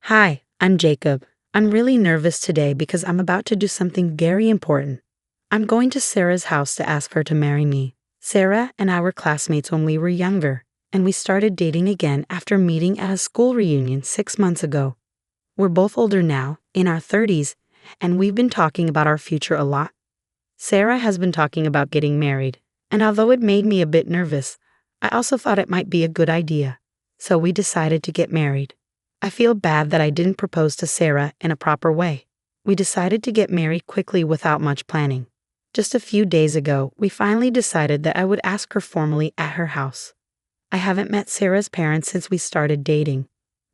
Hi, I'm Jacob. I'm really nervous today because I'm about to do something very important. I'm going to Sarah's house to ask her to marry me. Sarah and I were classmates when we were younger, and we started dating again after meeting at a school reunion 6 months ago. We're both older now, in our 30s, and we've been talking about our future a lot. Sarah has been talking about getting married, and although it made me a bit nervous, I also thought it might be a good idea. So we decided to get married. I feel bad that I didn't propose to Sarah in a proper way. We decided to get married quickly without much planning. Just a few days ago, we finally decided that I would ask her formally at her house. I haven't met Sarah's parents since we started dating,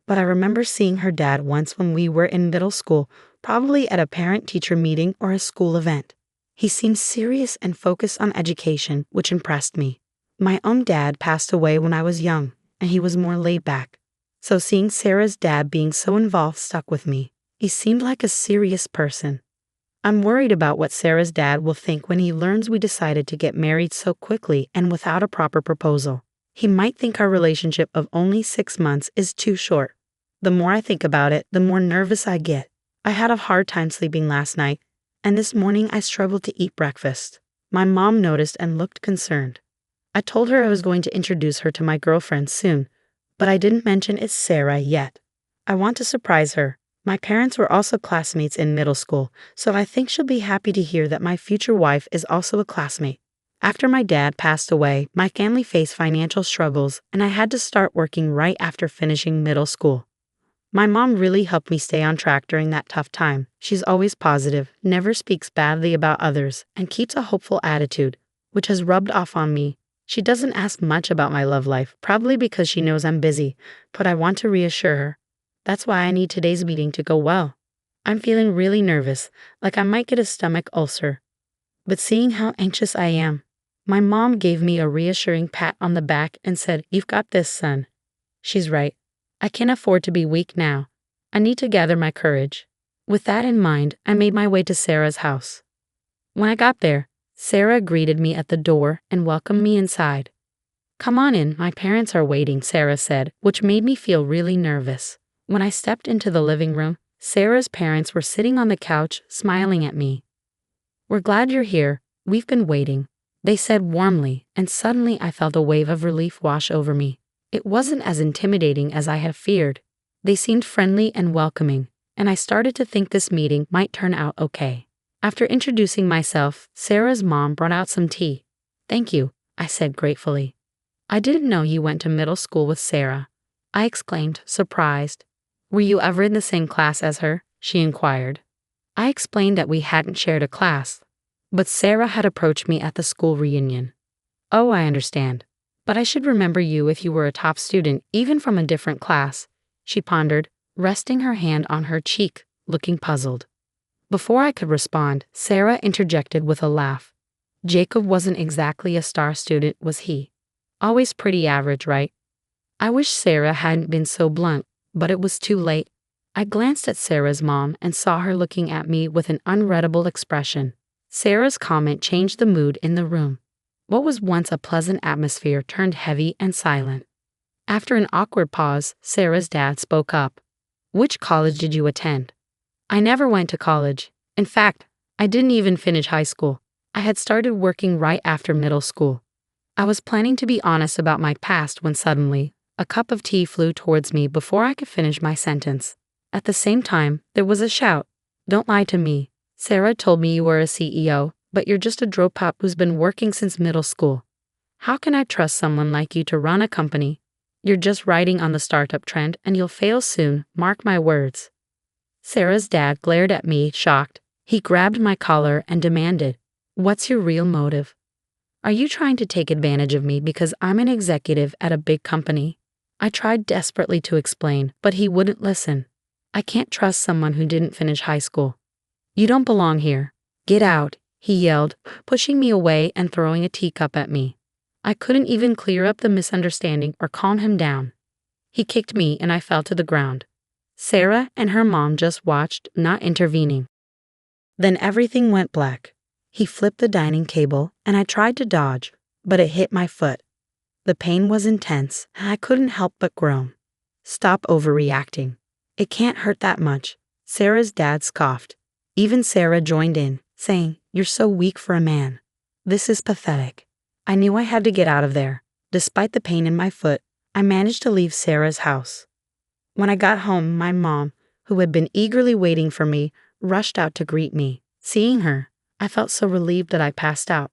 but I remember seeing her dad once when we were in middle school, probably at a parent-teacher meeting or a school event. He seemed serious and focused on education, which impressed me. My own dad passed away when I was young, and he was more laid back. So seeing Sarah's dad being so involved stuck with me. He seemed like a serious person. I'm worried about what Sarah's dad will think when he learns we decided to get married so quickly and without a proper proposal. He might think our relationship of only 6 months is too short. The more I think about it, the more nervous I get. I had a hard time sleeping last night, and this morning I struggled to eat breakfast. My mom noticed and looked concerned. I told her I was going to introduce her to my girlfriend soon, but I didn't mention it's Sarah yet. I want to surprise her. My parents were also classmates in middle school, so I think she'll be happy to hear that my future wife is also a classmate. After my dad passed away, my family faced financial struggles, and I had to start working right after finishing middle school. My mom really helped me stay on track during that tough time. She's always positive, never speaks badly about others, and keeps a hopeful attitude, which has rubbed off on me. She doesn't ask much about my love life, probably because she knows I'm busy, but I want to reassure her. That's why I need today's meeting to go well. I'm feeling really nervous, like I might get a stomach ulcer. But seeing how anxious I am, my mom gave me a reassuring pat on the back and said, "You've got this, son." She's right. I can't afford to be weak now. I need to gather my courage. With that in mind, I made my way to Sarah's house. When I got there, Sarah greeted me at the door and welcomed me inside. "Come on in, my parents are waiting," Sarah said, which made me feel really nervous. When I stepped into the living room, Sarah's parents were sitting on the couch, smiling at me. "We're glad you're here. We've been waiting," they said warmly, and suddenly I felt a wave of relief wash over me. It wasn't as intimidating as I had feared. They seemed friendly and welcoming, and I started to think this meeting might turn out okay. After introducing myself, Sarah's mom brought out some tea. "Thank you," I said gratefully. "I didn't know you went to middle school with Sarah," I exclaimed, surprised. "Were you ever in the same class as her?" she inquired. I explained that we hadn't shared a class, but Sarah had approached me at the school reunion. "Oh, I understand. But I should remember you if you were a top student, even from a different class," she pondered, resting her hand on her cheek, looking puzzled. Before I could respond, Sarah interjected with a laugh. "Jacob wasn't exactly a star student, was he? Always pretty average, right?" I wish Sarah hadn't been so blunt, but it was too late. I glanced at Sarah's mom and saw her looking at me with an unreadable expression. Sarah's comment changed the mood in the room. What was once a pleasant atmosphere turned heavy and silent. After an awkward pause, Sarah's dad spoke up. "Which college did you attend?" "I never went to college. In fact, I didn't even finish high school. I had started working right after middle school." I was planning to be honest about my past when suddenly, a cup of tea flew towards me before I could finish my sentence. At the same time, there was a shout. "Don't lie to me. Sarah told me you were a CEO, but you're just a dropout who's been working since middle school. How can I trust someone like you to run a company? You're just riding on the startup trend and you'll fail soon, mark my words." Sarah's dad glared at me, shocked. He grabbed my collar and demanded, "What's your real motive? Are you trying to take advantage of me because I'm an executive at a big company?" I tried desperately to explain, but he wouldn't listen. "I can't trust someone who didn't finish high school." "You don't belong here. Get out," he yelled, pushing me away and throwing a teacup at me. I couldn't even clear up the misunderstanding or calm him down. He kicked me and I fell to the ground. Sarah and her mom just watched, not intervening. Then everything went black. He flipped the dining table and I tried to dodge, but it hit my foot. The pain was intense and I couldn't help but groan. "Stop overreacting. It can't hurt that much. Sarah's dad scoffed. Even Sarah joined in, saying, "You're so weak for a man. This is pathetic." I knew I had to get out of there. Despite the pain in my foot, I managed to leave Sarah's house. When I got home, my mom, who had been eagerly waiting for me, rushed out to greet me. Seeing her, I felt so relieved that I passed out.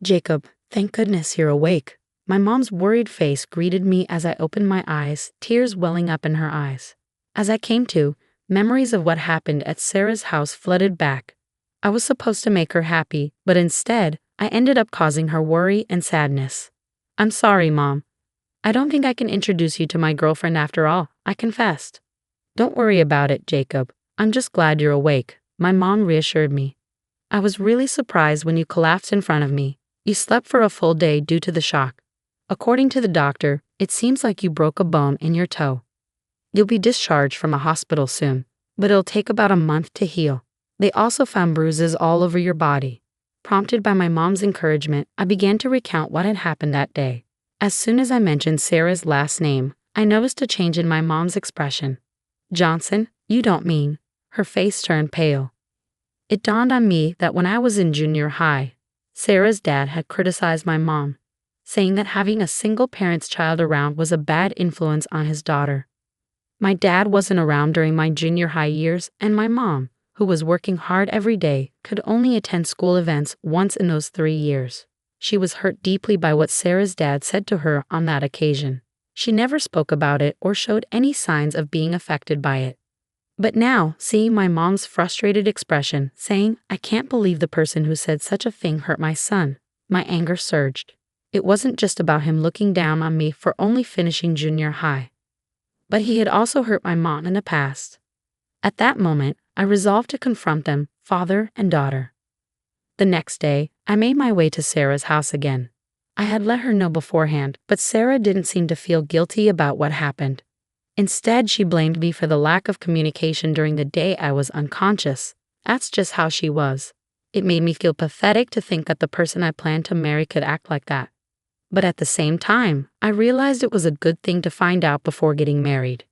"Jacob, thank goodness you're awake." My mom's worried face greeted me as I opened my eyes, tears welling up in her eyes. As I came to, memories of what happened at Sarah's house flooded back. I was supposed to make her happy, but instead, I ended up causing her worry and sadness. "I'm sorry, Mom. I don't think I can introduce you to my girlfriend after all," I confessed. "Don't worry about it, Jacob. I'm just glad you're awake," my mom reassured me. "I was really surprised when you collapsed in front of me. You slept for a full day due to the shock. According to the doctor, it seems like you broke a bone in your toe. You'll be discharged from a hospital soon, but it'll take about a month to heal. They also found bruises all over your body." Prompted by my mom's encouragement, I began to recount what had happened that day. As soon as I mentioned Sarah's last name, I noticed a change in my mom's expression. "Johnson, you don't mean?" Her face turned pale. It dawned on me that when I was in junior high, Sarah's dad had criticized my mom, saying that having a single parent's child around was a bad influence on his daughter. My dad wasn't around during my junior high years, and my mom, who was working hard every day, could only attend school events once in those 3 years. She was hurt deeply by what Sarah's dad said to her on that occasion. She never spoke about it or showed any signs of being affected by it. But now, seeing my mom's frustrated expression, saying, "I can't believe the person who said such a thing hurt my son," my anger surged. It wasn't just about him looking down on me for only finishing junior high, but he had also hurt my mom in the past. At that moment, I resolved to confront them, father and daughter. The next day, I made my way to Sarah's house again. I had let her know beforehand, but Sarah didn't seem to feel guilty about what happened. Instead, she blamed me for the lack of communication during the day I was unconscious. That's just how she was. It made me feel pathetic to think that the person I planned to marry could act like that. But at the same time, I realized it was a good thing to find out before getting married.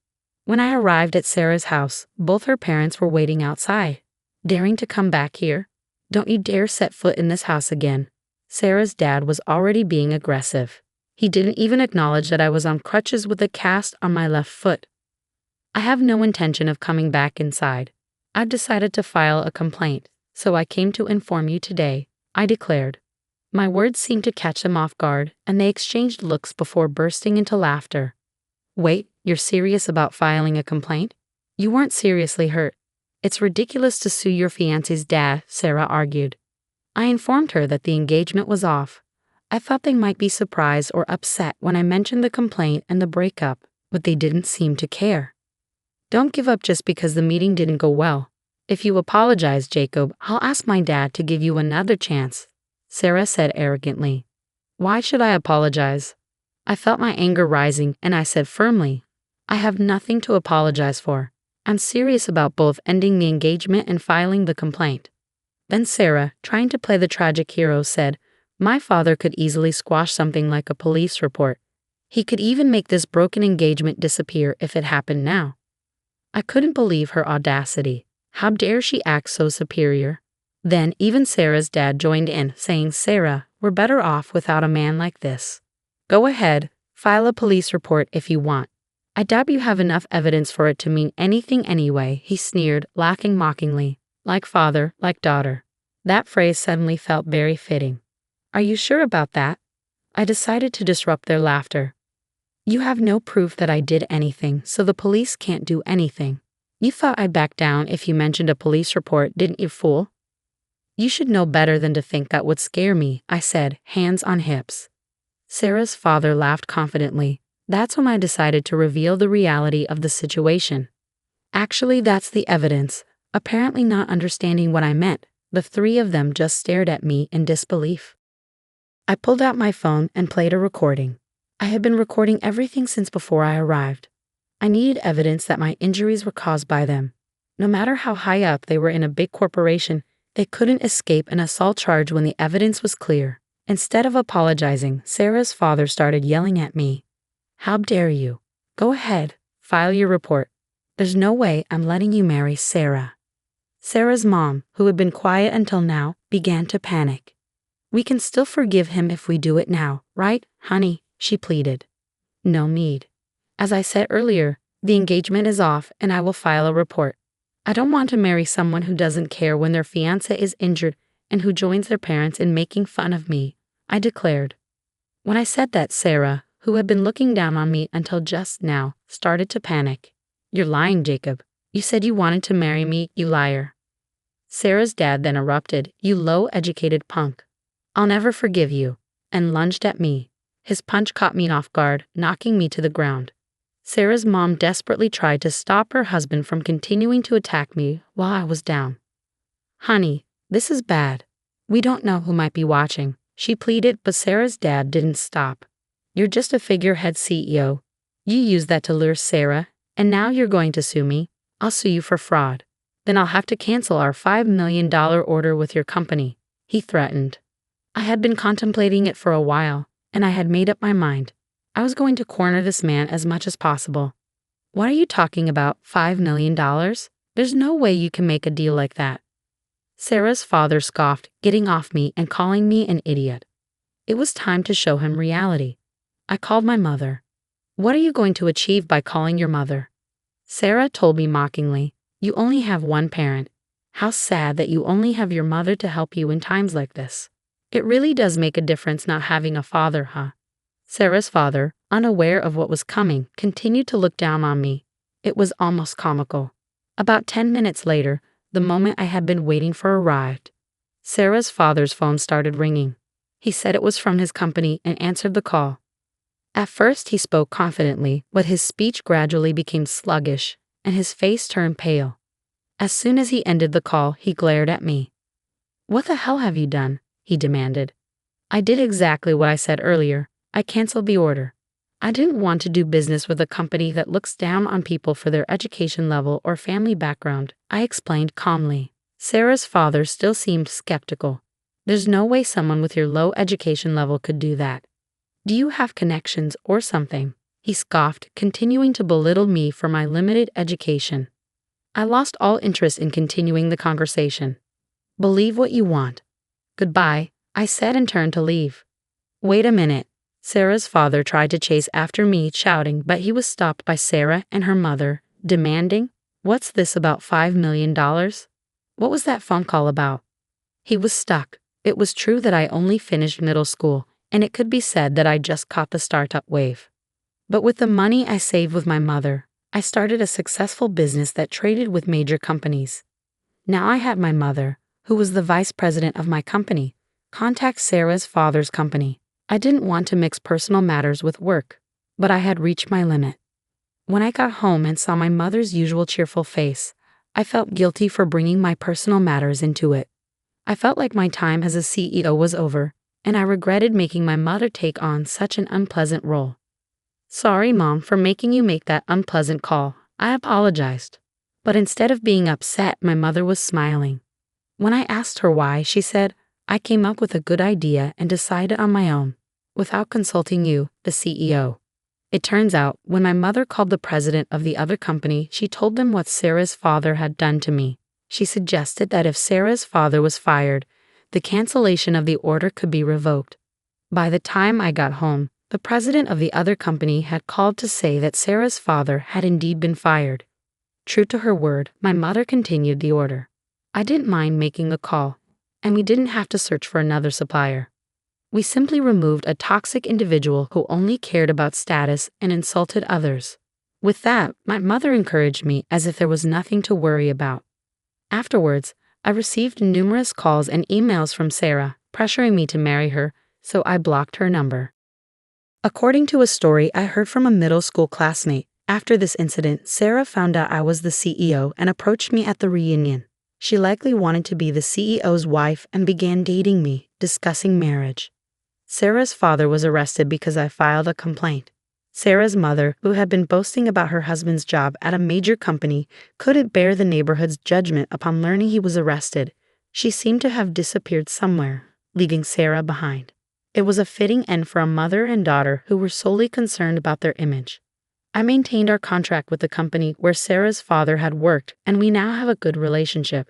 When I arrived at Sarah's house, both her parents were waiting outside. "Daring to come back here? Don't you dare set foot in this house again." Sarah's dad was already being aggressive. He didn't even acknowledge that I was on crutches with a cast on my left foot. "I have no intention of coming back inside. I've decided to file a complaint, so I came to inform you today," I declared. My words seemed to catch them off guard, and they exchanged looks before bursting into laughter. "Wait, you're serious about filing a complaint? You weren't seriously hurt. It's ridiculous to sue your fiancé's dad," Sarah argued. I informed her that the engagement was off. I thought they might be surprised or upset when I mentioned the complaint and the breakup, but they didn't seem to care. "Don't give up just because the meeting didn't go well. If you apologize, Jacob, I'll ask my dad to give you another chance," Sarah said arrogantly. "Why should I apologize?" I felt my anger rising, and I said firmly, "I have nothing to apologize for. I'm serious about both ending the engagement and filing the complaint." Then Sarah, trying to play the tragic hero, said, "My father could easily squash something like a police report. He could even make this broken engagement disappear if it happened now." I couldn't believe her audacity. How dare she act so superior? Then even Sarah's dad joined in, saying, "Sarah, we're better off without a man like this. Go ahead, file a police report if you want. I doubt you have enough evidence for it to mean anything anyway," he sneered, laughing mockingly. Like father, like daughter. That phrase suddenly felt very fitting. "Are you sure about that?" I decided to disrupt their laughter. "You have no proof that I did anything, so the police can't do anything. You thought I'd back down if you mentioned a police report, didn't you, fool?" "You should know better than to think that would scare me," I said, hands on hips. Sarah's father laughed confidently. That's when I decided to reveal the reality of the situation. "Actually, that's the evidence." Apparently not understanding what I meant, the three of them just stared at me in disbelief. I pulled out my phone and played a recording. I had been recording everything since before I arrived. I needed evidence that my injuries were caused by them. No matter how high up they were in a big corporation, they couldn't escape an assault charge when the evidence was clear. Instead of apologizing, Sarah's father started yelling at me. "How dare you? Go ahead, file your report. There's no way I'm letting you marry Sarah. Sarah's mom, who had been quiet until now, began to panic. We can still forgive him if we do it now, right, honey? She pleaded. No need. As I said earlier, the engagement is off and I will file a report. I don't want to marry someone who doesn't care when their fiancé is injured and who joins their parents in making fun of me, I declared. When I said that, Sarah, who had been looking down on me until just now, started to panic. You're lying, Jacob. You said you wanted to marry me, you liar. Sarah's dad then erupted, you low-educated punk. I'll never forgive you, and lunged at me. His punch caught me off guard, knocking me to the ground. Sarah's mom desperately tried to stop her husband from continuing to attack me while I was down. Honey, this is bad. We don't know who might be watching, she pleaded, but Sarah's dad didn't stop. You're just a figurehead CEO. You used that to lure Sarah, and now you're going to sue me. I'll sue you for fraud. Then I'll have to cancel our $5 million order with your company, he threatened. I had been contemplating it for a while, and I had made up my mind. I was going to corner this man as much as possible. What are you talking about, $5 million? There's no way you can make a deal like that. Sarah's father scoffed, getting off me and calling me an idiot. It was time to show him reality. I called my mother. What are you going to achieve by calling your mother? Sarah told me mockingly, you only have one parent. How sad that you only have your mother to help you in times like this. It really does make a difference not having a father, huh? Sarah's father, unaware of what was coming, continued to look down on me. It was almost comical. About 10 minutes later, the moment I had been waiting for arrived. Sarah's father's phone started ringing. He said it was from his company and answered the call. At first he spoke confidently, but his speech gradually became sluggish, and his face turned pale. As soon as he ended the call, he glared at me. What the hell have you done? He demanded. I did exactly what I said earlier. I canceled the order. I didn't want to do business with a company that looks down on people for their education level or family background, I explained calmly. Sarah's father still seemed skeptical. There's no way someone with your low education level could do that. Do you have connections or something? He scoffed, continuing to belittle me for my limited education. I lost all interest in continuing the conversation. Believe what you want. Goodbye, I said and turned to leave. Wait a minute. Sarah's father tried to chase after me, shouting, but he was stopped by Sarah and her mother, demanding, what's this about $5 million? What was that phone call about? He was stuck. It was true that I only finished middle school, and it could be said that I just caught the startup wave. But with the money I saved with my mother, I started a successful business that traded with major companies. Now I had my mother, who was the vice president of my company, contact Sarah's father's company. I didn't want to mix personal matters with work, but I had reached my limit. When I got home and saw my mother's usual cheerful face, I felt guilty for bringing my personal matters into it. I felt like my time as a CEO was over, and I regretted making my mother take on such an unpleasant role. Sorry, Mom, for making you make that unpleasant call. I apologized. But instead of being upset, my mother was smiling. When I asked her why, she said, I came up with a good idea and decided on my own, without consulting you, the CEO. It turns out, when my mother called the president of the other company, she told them what Sarah's father had done to me. She suggested that if Sarah's father was fired, the cancellation of the order could be revoked. By the time I got home, the president of the other company had called to say that Sarah's father had indeed been fired. True to her word, my mother continued the order. I didn't mind making the call, and we didn't have to search for another supplier. We simply removed a toxic individual who only cared about status and insulted others. With that, my mother encouraged me as if there was nothing to worry about. Afterwards, I received numerous calls and emails from Sarah, pressuring me to marry her, so I blocked her number. According to a story I heard from a middle school classmate, after this incident, Sarah found out I was the CEO and approached me at the reunion. She likely wanted to be the CEO's wife and began dating me, discussing marriage. Sarah's father was arrested because I filed a complaint. Sarah's mother, who had been boasting about her husband's job at a major company, couldn't bear the neighborhood's judgment upon learning he was arrested. She seemed to have disappeared somewhere, leaving Sarah behind. It was a fitting end for a mother and daughter who were solely concerned about their image. I maintained our contract with the company where Sarah's father had worked, and we now have a good relationship.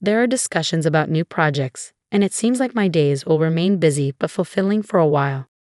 There are discussions about new projects, and it seems like my days will remain busy but fulfilling for a while.